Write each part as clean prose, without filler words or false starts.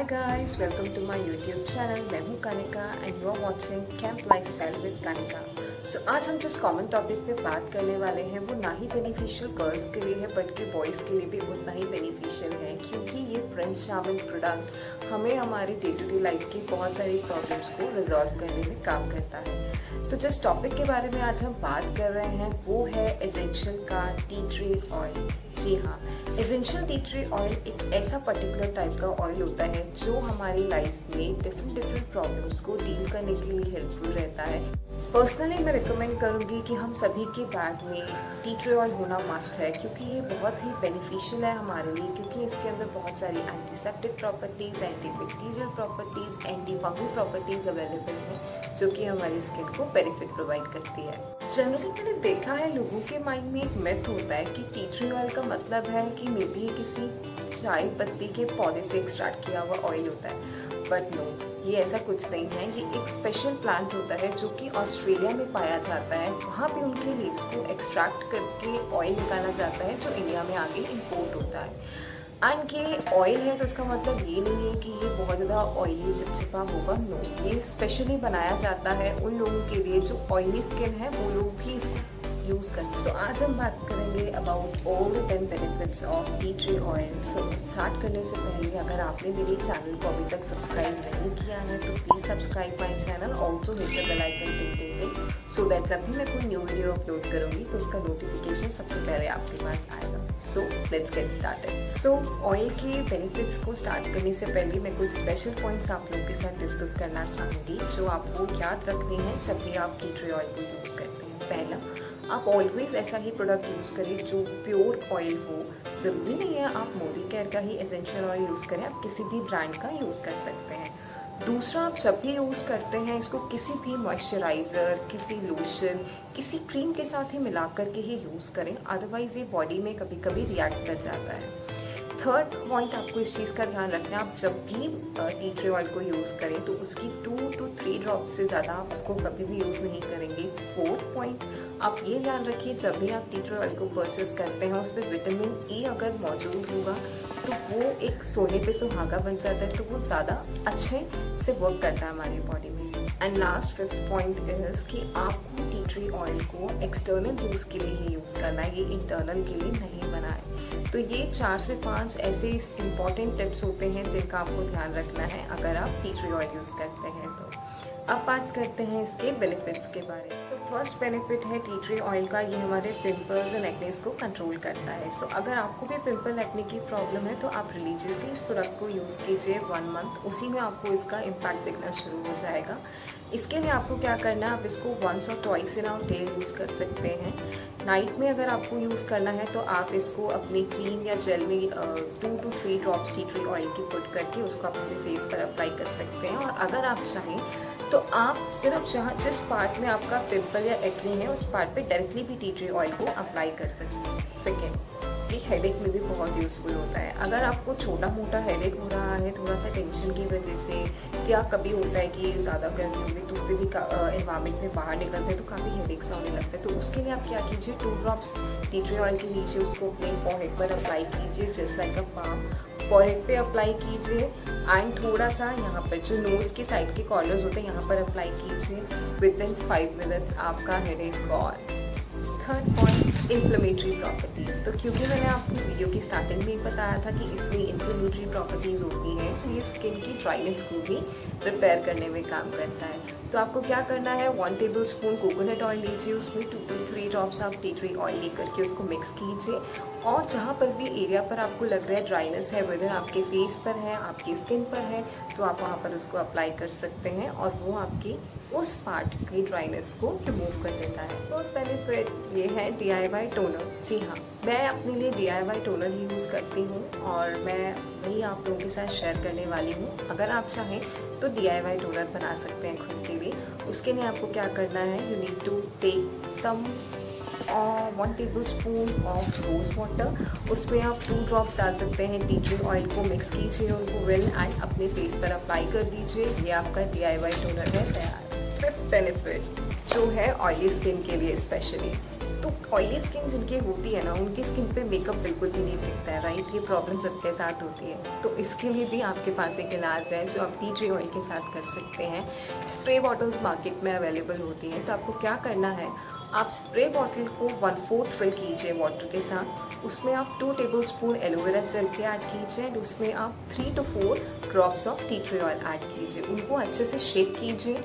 guys, welcome to my YouTube channel. मैं हूँ Kanika and you are watching Camp Lifestyle with Kanika. So आज हम जिस कॉमन टॉपिक पे बात करने वाले हैं वो ना ही बेनिफिशियल गर्ल्स के लिए है बल्कि बॉयज़ के लिए भी उतना ही बेनिफिशियल है, क्योंकि ये फ्रेंच शामिल प्रोडक्ट हमें हमारी डे टू डे लाइफ की बहुत सारी प्रॉब्लम्स को रिजॉल्व करने में काम करता है। तो जिस टॉपिक के बारे में आज हम बात कर रहे हैं वो है एसेंशियल का टी ट्री ऑयल। जी हाँ, एसेंशियल टी ट्री ऑयल एक ऐसा पर्टिकुलर टाइप का ऑयल होता है जो हमारी लाइफ में डिफरेंट प्रॉब्लम्स को डील करने के लिए हेल्पफुल रहता है। पर्सनली मैं रिकमेंड करूँगी कि हम सभी के बैग में टी ट्री ऑयल होना मस्ट है, क्योंकि ये बहुत ही बेनिफिशियल है हमारे लिए, क्योंकि इसके अंदर बहुत सारी antiseptic properties, antibacterial properties, anti fungal properties available हैं जो कि हमारी स्किन को बेनिफिट प्रोवाइड करती है। जनरली मैंने देखा है लोगों के माइंड में एक मिथ होता है कि टी ट्री ऑयल का मतलब है कि मे बी किसी चाय पत्ती के पौधे से एक्सट्रैक्ट किया हुआ ऑयल होता है, बट नो, ये ऐसा कुछ नहीं है। ये एक स्पेशल प्लांट होता है जो कि ऑस्ट्रेलिया में पाया जाता है। वहाँ पे उनके लीव्स को एक्सट्रैक्ट करके ऑयल निकाला जाता है जो इंडिया में आगे इंपोर्ट होता है। एंड ये ऑयल है तो इसका मतलब ये नहीं है कि ये बहुत ज़्यादा ऑयली चिपचिपा होगा, नो, ये स्पेशली बनाया जाता है उन लोगों के लिए जो ऑयली स्किन है, वो लोग भी इसको यूज़ कर सकते। तो आज हम बात करेंगे about all the 10 benefits of tea tree oil. So start करने से पहले अगर आपने मेरे चैनल को अभी तक सब्सक्राइब नहीं किया है तो please subscribe my channel, also hit the bell icon ting ting टिंग, सो दैट जब भी मैं कोई न्यू वीडियो अपलोड करूँगी तो उसका नोटिफिकेशन सबसे पहले आपके पास आएगा। So let's get started. So oil के बेनिफिट्स को स्टार्ट करने से पहले मैं कुछ स्पेशल पॉइंट्स आप लोगों के साथ डिस्कस करना चाहूँगी जो आपको याद रखने हैं जब भी आप टी ट्री ऑयल को यूज़ करते हैं। पहला, आप ऑलवेज ऐसा ही प्रोडक्ट यूज़ करें जो प्योर ऑयल हो। ज़रूरी नहीं है आप मोदी केयर का ही एसेंशियल ऑयल यूज़ करें, आप किसी भी ब्रांड का यूज़ कर सकते हैं। दूसरा, आप जब भी यूज़ करते हैं इसको किसी भी मॉइस्चराइज़र, किसी लोशन, किसी क्रीम के साथ ही मिला करके ही यूज़ करें, अदरवाइज़ ये बॉडी में कभी कभी रिएक्ट कर जाता है। थर्ड पॉइंट, आपको इस चीज़ का ध्यान रखना है, आप जब भी टी ट्री ऑयल को यूज़ करें तो उसकी 2 to 3 ड्रॉप्स से ज़्यादा आप उसको कभी भी यूज़ नहीं करेंगे। फोर्थ पॉइंट, आप ये ध्यान रखिए जब भी आप टी ट्री ऑयल को परचेस करते हैं उस पर विटामिन ई अगर मौजूद होगा तो वो एक सोने पे सुहागा बन जाता है, तो वो ज़्यादा अच्छे से वर्क करता है हमारी बॉडी में। And last fifth point is कि आपको टी ट्री ऑयल को एक्सटर्नल यूज़ के लिए ही यूज़ करना है, ये इंटरनल के लिए नहीं बना है। तो ये 4 से 5 ऐसे इम्पॉर्टेंट टिप्स होते हैं जिनका आपको ध्यान रखना है अगर आप टी ट्री ऑयल यूज़ करते हैं। तो अब बात करते हैं इसके बेनिफिट्स के बारे में। तो फर्स्ट बेनिफिट है टी ट्री ऑयल का, ये हमारे पिंपल्स एंड एक्नेस को कंट्रोल करता है। सो अगर आपको भी पिंपल एक्ने की प्रॉब्लम है तो आप रिलीजियसली इस प्रोडक्ट को यूज़ कीजिए 1 मंथ, उसी में आपको इसका इम्पैक्ट दिखना शुरू हो जाएगा। इसके लिए आपको क्या करना है, आप इसको वंस और twice in a day use कर सकते हैं। नाइट में अगर आपको यूज़ करना है तो आप इसको अपनी क्रीम या जेल में 2 to 3 drops T tree oil की पुट करके उसको अपने फेस पर अप्लाई कर सकते हैं। और अगर आप चाहें तो आप सिर्फ जहाँ जिस पार्ट में आपका पिंपल या एक्ने है उस पार्ट पे डायरेक्टली भी टी ट्री ऑयल को अप्लाई कर सकते हैं। सेकेंड, ये हेडेक में भी बहुत यूज़फुल होता है। अगर आपको छोटा मोटा हेडेक हो रहा है थोड़ा सा टेंशन की वजह से, या कभी होता है कि ज़्यादा गर्मी होगी तो उससे भी एनवायरमेंट में बाहर निकलते हैं तो काफ़ी हेडेक सा होने लगता है, तो उसके लिए आप क्या कीजिए, 2 ड्रॉप्स टी ट्री ऑयल के नीचे उसको अपने फॉरहेड पर अप्लाई कीजिए, just like a balm forehead पे अप्लाई कीजिए। एंड थोड़ा सा यहाँ पर जो नोज़ के साइड के कॉर्नर्स होते हैं यहाँ पर अप्लाई कीजिए। विदिन 5 मिनट्स आपका headache gone. Third point, inflammatory properties. तो क्योंकि मैंने आपको वीडियो की स्टार्टिंग में ही बताया था कि इसमें इन्फ्लेमेटरी प्रॉपर्टीज़ होती हैं, तो ये स्किन की ड्राइनेस को भी रिपेयर करने में काम करता है। तो आपको क्या करना है, 1 टेबलस्पून कोकोनट ऑयल लीजिए, उसमें 2 to 3 ड्रॉप्स आप टी ट्री ऑयल लेकर के उसको मिक्स कीजिए। और जहाँ पर भी एरिया पर आपको लग रहा है ड्राइनेस है, वेदर आपके फेस पर है, आपकी स्किन पर है, तो आप वहाँ पर उसको अप्लाई कर सकते हैं और वो आपकी उस पार्ट की ड्राइनेस को रिमूव कर देता है। तो बेनिफिट ये है DIY टोनर। जी हाँ, मैं अपने लिए DIY टोनर ही यूज़ करती हूँ और मैं वही आप लोगों के साथ शेयर करने वाली हूँ। अगर आप चाहें तो DIY टोनर बना सकते हैं खुद के लिए। उसके लिए आपको क्या करना है, you need to take some 1 tablespoon of rose water, उसमें आप 2 ड्रॉप्स डाल सकते हैं टी ट्री ऑयल को मिक्स कीजिए, उनको वेल एंड अपने फेस पर अप्लाई कर दीजिए। ये आपका DIY टोनर है तैयार। फिफ्थ बेनिफिट जो है ऑयली स्किन के लिए स्पेशली, तो ऑयली स्किन जिनकी होती है ना, उनकी स्किन पे मेकअप बिल्कुल भी नहीं टिकता है, राइट। ये प्रॉब्लम सबके साथ होती है। तो इसके लिए भी आपके पास एक इलाज है जो आप टी ट्री ऑयल के साथ कर सकते हैं। स्प्रे बॉटल्स मार्केट में अवेलेबल होती हैं। तो आपको क्या करना है, आप स्प्रे बॉटल को 1/4 फिल कीजिए वाटर के साथ। उसमें आप 2 टेबलस्पून एलोवेरा जेल के ऐड कीजिए एंड उसमें आप 3 to 4 drops of tea tree oil add कीजिए। उनको अच्छे से शेक कीजिए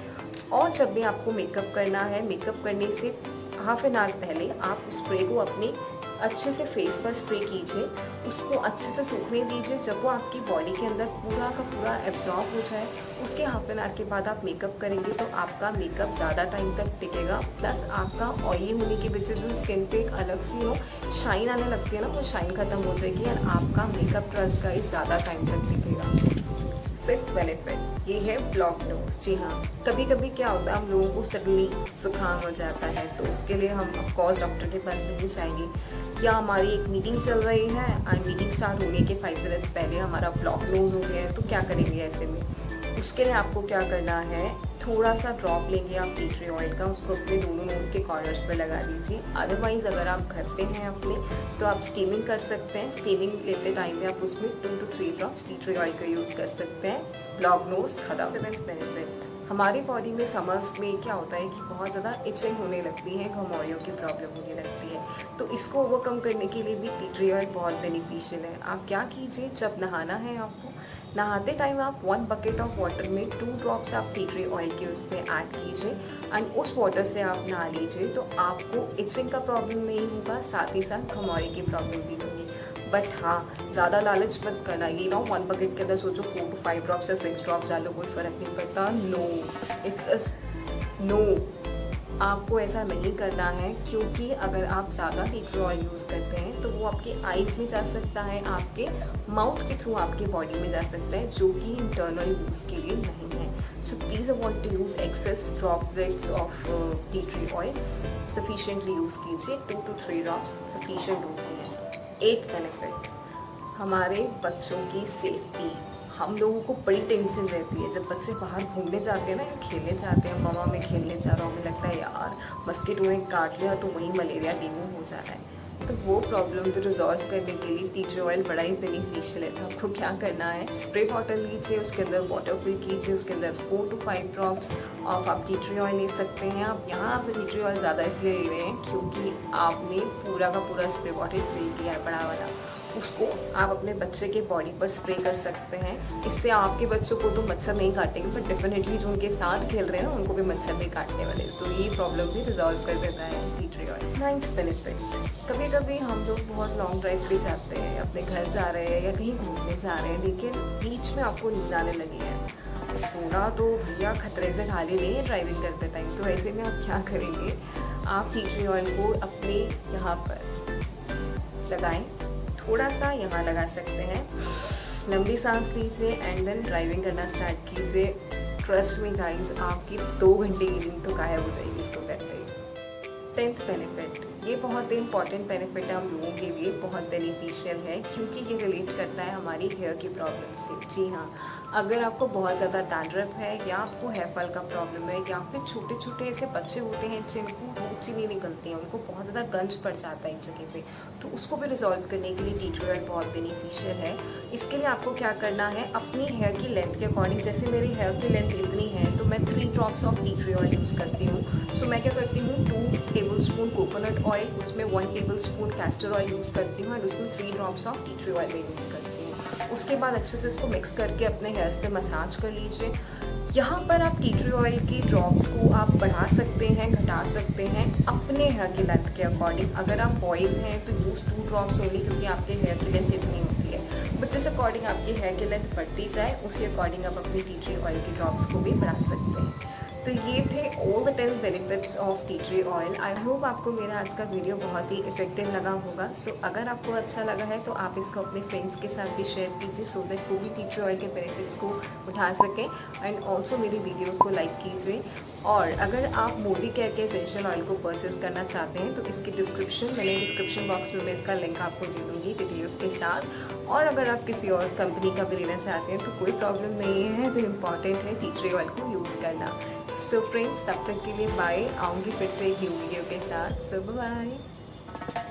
और जब भी आपको मेकअप करना है, मेकअप करने से हाफ एन आवर पहले आप उस स्प्रे को अपने अच्छे से फेस पर स्प्रे कीजिए, उसको अच्छे से सूखने दीजिए। जब वो आपकी बॉडी के अंदर पूरा का पूरा एब्जॉर्ब हो जाए, उसके हाफ एन आवर के बाद आप मेकअप करेंगे तो आपका मेकअप ज़्यादा टाइम तक टिकेगा। प्लस आपका ऑयली होने की वजह से जो स्किन पे एक अलग सी शाइन आने लगती है ना, वो शाइन खत्म हो जाएगी और आपका मेकअप ट्रस्ट का ज़्यादा टाइम तक टिकेगा। सिक्स्थ बेनिफिट ये है ब्लॉक नोज। जी हाँ, कभी कभी क्या होता है, हम लोगों को सडनली जुकाम हो जाता है, तो उसके लिए हम ऑफकोर्स डॉक्टर के पास नहीं जाएंगे। या हमारी एक मीटिंग चल रही है एंड मीटिंग स्टार्ट होने के 5 मिनट्स पहले हमारा ब्लॉक नोज हो गया है, तो क्या करेंगे ऐसे में। उसके लिए आपको क्या करना है, थोड़ा सा ड्रॉप लेंगे आप टी ट्री ऑयल का, उसको अपने दोनों नोज़ के कॉर्नर्स पर लगा दीजिए। अदरवाइज़ अगर आप घर पे हैं अपने, तो आप स्टीमिंग कर सकते हैं। स्टीमिंग लेते टाइम में आप उसमें 2 to 3 drops T tree oil का यूज़ कर सकते हैं। ब्लॉक नोज खत्म। 7th बेनिफिट, हमारी बॉडी में समर्स में क्या होता है कि बहुत ज़्यादा इचिंग होने लगती है, घमौरियों की प्रॉब्लम होने लगती है। तो इसको ओवरकम करने के लिए भी टी ट्री ऑयल बहुत बेनिफिशियल है। आप क्या कीजिए, जब नहाना है आपको, नहाते टाइम आप 1 बकेट ऑफ वाटर में 2 ड्रॉप्स आप टी ट्री ऑयल के उसमें ऐड कीजिए एंड उस वाटर से आप नहा लीजिए। तो आपको इचिंग का प्रॉब्लम नहीं होगा, साथ ही साथ घमौरी की प्रॉब्लम भी होगी। बट हाँ, ज़्यादा लालच मत करना। ये ना 1 बकेट के अंदर सोचो 4 to 5 ड्रॉप्स या 6 ड्रॉप्स डालो, कोई फ़र्क नहीं पड़ता। नो, इट्स नो, आपको ऐसा नहीं करना है, क्योंकि अगर आप ज़्यादा टी ट्री ऑयल यूज़ करते हैं तो वो आपके आईज़ में जा सकता है, आपके माउथ के थ्रू आपके बॉडी में जा सकता है, जो कि इंटरनल यूज़ के लिए नहीं है। So please avoid to use excess droplets of tea tree oil. Sufficiently use कीजिए, 2 to 3 ड्रॉप्स सफिशिएंट होती हैं। 8th बेनिफिट, हमारे बच्चों की सेफ्टी। हम लोगों को बड़ी टेंशन रहती है जब बच्चे बाहर घूमने जाते हैं ना, या खेलने जाते हैं, मामा मैं खेलने जा रहा हूँ, हमें लगता है यार मस्किटो ने काट लिया तो वहीं मलेरिया डेंगू हो जा रहा है। तो वो प्रॉब्लम को रिजॉल्व करने के लिए टी ट्री ऑयल बड़ा ही बेनिफिशियल है। तो आपको क्या करना है, स्प्रे बॉटल लीजिए, उसके अंदर वाटर फिल कीजिए, उसके अंदर 4 to 5 ड्रॉप्स ऑफ आप टी ट्री ऑयल ले सकते हैं। आप यहाँ आप टी ट्री ऑयल ज़्यादा इसलिए ले रहे हैं क्योंकि आपने पूरा का पूरा स्प्रे बॉटल फिल किया है बड़ा वाला, उसको आप अपने बच्चे के बॉडी पर स्प्रे कर सकते हैं। इससे आपके बच्चों को तो मच्छर नहीं काटेंगे, बट डेफिनेटली जो उनके साथ खेल रहे हैं ना, उनको भी मच्छर नहीं काटने वाले। तो ये प्रॉब्लम भी रिजॉल्व कर देता है T tree oil. 9th benefit, कभी कभी हम लोग बहुत लॉन्ग ड्राइव पे जाते हैं, अपने घर जा रहे हैं या कहीं घूमने जा रहे हैं, लेकिन बीच में आपको नींद आने लगी है। सोना तो भैया खतरे से खाली नहीं है ड्राइविंग करते टाइम। तो ऐसे में आप क्या करेंगे, आप टी ट्री ऑयल को अपने यहाँ पर लगाएं, थोड़ा सा यहाँ लगा सकते हैं, लंबी सांस लीजिए एंड देन ड्राइविंग करना स्टार्ट कीजिए। ट्रस्ट मी गाइस, आपकी 2 घंटे की नींद तो गायब हो जाएगी इसको करते ही। 10th बेनिफिट, ये बहुत ही इंपॉर्टेंट बेनिफिट है हम लोगों के लिए, बहुत बेनिफिशियल है क्योंकि ये रिलेट करता है हमारी हेयर की प्रॉब्लम से। जी हाँ, अगर आपको बहुत ज़्यादा डैंड्रफ है या आपको हेयर फॉल का प्रॉब्लम है, या फिर छोटे छोटे ऐसे बच्चे होते हैं जिनको रूट्स ही नहीं निकलती हैं, उनको बहुत ज़्यादा गंज पड़ जाता है एक जगह पे, तो उसको भी रिजॉल्व करने के लिए टी ट्री ऑयल बहुत बेनिफिशियल है। इसके लिए आपको क्या करना है, अपनी हेयर की लेंथ के अकॉर्डिंग, जैसे मेरी हेयर की लेंथ इतनी है तो मैं 3 drops of tea tree oil use करती हूँ। सो मैं क्या करती हूँ, 2 टेबलस्पून कोकोनट ऑयल, उसमें 1 टेबलस्पून कैस्टर ऑयल यूज़ करती हूँ एंड उसमें 3 drops of tea tree oil में यूज़ करती हूँ। उसके बाद अच्छे से इसको मिक्स करके अपने हेयर्स पे मसाज कर लीजिए। यहाँ पर आप टी ट्री ऑयल की ड्रॉप्स को आप बढ़ा सकते हैं, घटा सकते हैं अपने हेयर की लेंथ के अकॉर्डिंग। अगर आप बॉयज़ हैं तो यूज़ 2 ड्रॉप्स ओनली, क्योंकि आपके हेयर की लेंथ इतनी होती है। बट जिस अकॉर्डिंग आपकी हेयर की लेंथ बढ़ती जाए, उसी अकॉर्डिंग आप अपनी टी ट्री ऑयल की ड्रॉप्स को भी बढ़ा सकते हैं। तो ये थे all the 10 benefits of tea tree oil. I hope आपको मेरा आज का वीडियो बहुत ही इफेक्टिव लगा होगा। सो अगर आपको अच्छा लगा है तो आप इसको अपने फ्रेंड्स के साथ भी शेयर कीजिए, सो दैट वो भी टी ट्री ऑयल के बेनिफिट्स को उठा सकें। एंड ऑल्सो मेरी वीडियोज़ को लाइक कीजिए। और अगर आप मोदी केयर के एसेंशियल ऑयल को परचेस करना चाहते हैं तो इसकी मैंने डिस्क्रिप्शन बॉक्स में मैं इसका लिंक आपको दे दूँगी डिटेल्स के साथ। और अगर आप किसी और कंपनी का भी लेना चाहते हैं तो कोई प्रॉब्लम नहीं है, तो इम्पॉर्टेंट है टी ट्री ऑयल को यूज़ करना। सो फ्रेंड्स, तब तक के लिए बाय। आऊँगी फिर से एक न्यू वीडियो के साथ। सो बाय। है।